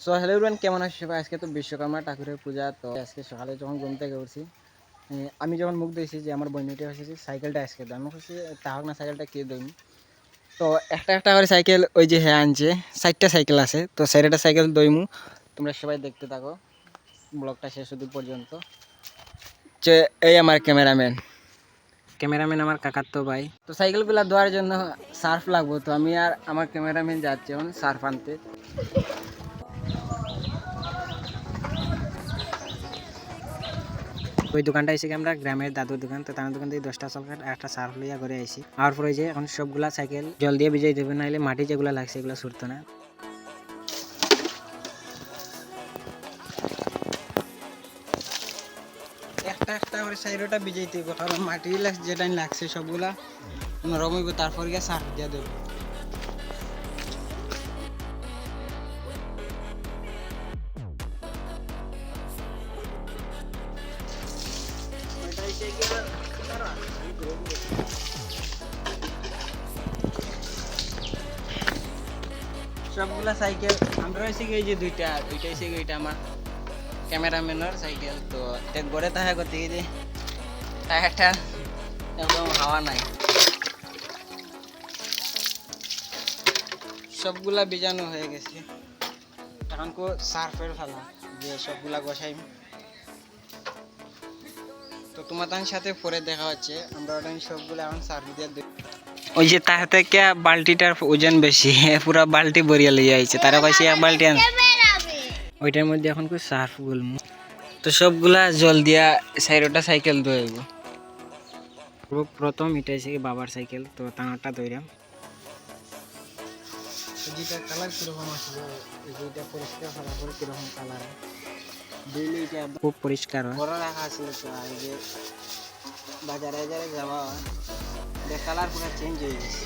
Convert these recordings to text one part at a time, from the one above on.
So hello everyone, কেমন আছো সবাই? আজকে তো বিশ্বকর্মা ঠাকুরের পূজা। তো আজকে সকালে যখন ঘুম থেকে উঠছি, আমি যখন মুখ দিয়েছি যে আমার বন্ধুটা হচ্ছে সাইকেলটা আজকে দাম হচ্ছে তাহলে না, সাইকেলটা কে দইম। তো একটা একটা করে সাইকেল ওই যে হ্যাঁ আনছে, 4টা সাইকেল আছে। তো 4টা সাইকেল দইমু, তোমরা সবাই দেখতে থাকো ব্লগটা শেষ অবধি পর্যন্ত। যে এই আমার ক্যামেরাম্যান আমার কাকার তো ভাই। তো সাইকেলগুলো ধোয়ার জন্য সার্ফ লাগবো, তো আমি আর আমার ক্যামেরাম্যান যাচ্ছে এখন সার্ফ আনতে। ওই দোকানটা এসে আমরা গ্রামের দাদুর দোকান, তো তার দোকান থেকে 10টা চলকাট একটা সার্ফ লইয়া করে আইছি। আর পরে যে এখন সবগুলা সাইকেল জল দিয়ে ভিজাই দেবে, নাহলে মাটি যেগুলো লাগছে এগুলো ছুটতো না। একটা একটা করে সাইডটা ভিজাইতে হবে, কারণ মাটি যেটা লাগছে সবগুলা নরম হইব, তারপর গিয়ে সার্ফ দিয়ে দেবো। সবগুলা সাইকেল আমরা এসে এই যে দুইটা এসে এটা আমার ক্যামেরাম্যানের সাইকেল। তো গড়ে তাহা করতে গিয়ে যে টায়ারটা একদম হাওয়া নাই, সবগুলা বীজাণু হয়ে গেছে। এখন কো সার্ফের ফেলা যে সবগুলা গোসাই। তো তোমার সাথে পরে দেখা হচ্ছে, আমরা ওটা সবগুলো এখন সার্ফ দিয়ে দিই। ওই যে তার থেকে বালতিটার ওজন বেশি, পুরা বালতি ভরিয়া লইয়া আইছে, তারা কইছে এক বালতি আন। ওইটার মধ্যে এখন কো সার্ফ গুলমু। তো সবগুলা জল দিয়া 4টা সাইকেল ধোয়াইব। প্রথম এটা হচ্ছে বাবার সাইকেল, তো টানাটা ধইরাম। যেটা কালার কিরকম আসবে, যেটা পরিষ্কার করা পরে কিরকম কালার দিলে এটা খুব পরিষ্কার হয়। বড় রাখা ছিল, তো এই যে বাজারে যাওয়া কালার পুরো চেঞ্জ হয়ে গেছে।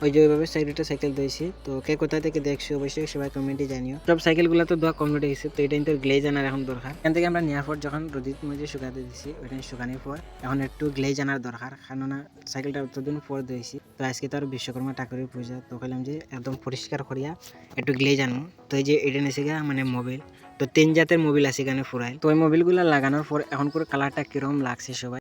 ওই যে ওইভাবে 4টা সাইকেল দিয়েছি। তো কে কোথা থেকে দেখছো অবশ্যই সবাই কমেন্টে জানিও। সব সাইকেলগুলো তো ধোয়া কমপ্লিট হয়েছে, তো এটা কিন্তু গ্লেজ আনার এখন দরকার। এখান থেকে আমরা নেওয়ার পর যখন রোদির মধ্যে শুকাতে দিছি, ওইটা শুকানোর পর এখন একটু গ্লেজ আনার দরকার, কেননা সাইকেলটা অতদিন পর দিয়েছি। তো আজকে তো আর বিশ্বকর্মা ঠাকুরের পূজা, তো কইলাম যে একদম পরিষ্কার করিয়া একটু গ্লেজ আনবো। তো এই যে এটা নিয়েছে গা মানে মোবিল, তো 3 জাতের মোবিল আছে এখানে ফুরাইল। তো ওই মোবিলগুলো লাগানোর পর এখন করে কালারটা কিরকম লাগছে সবাই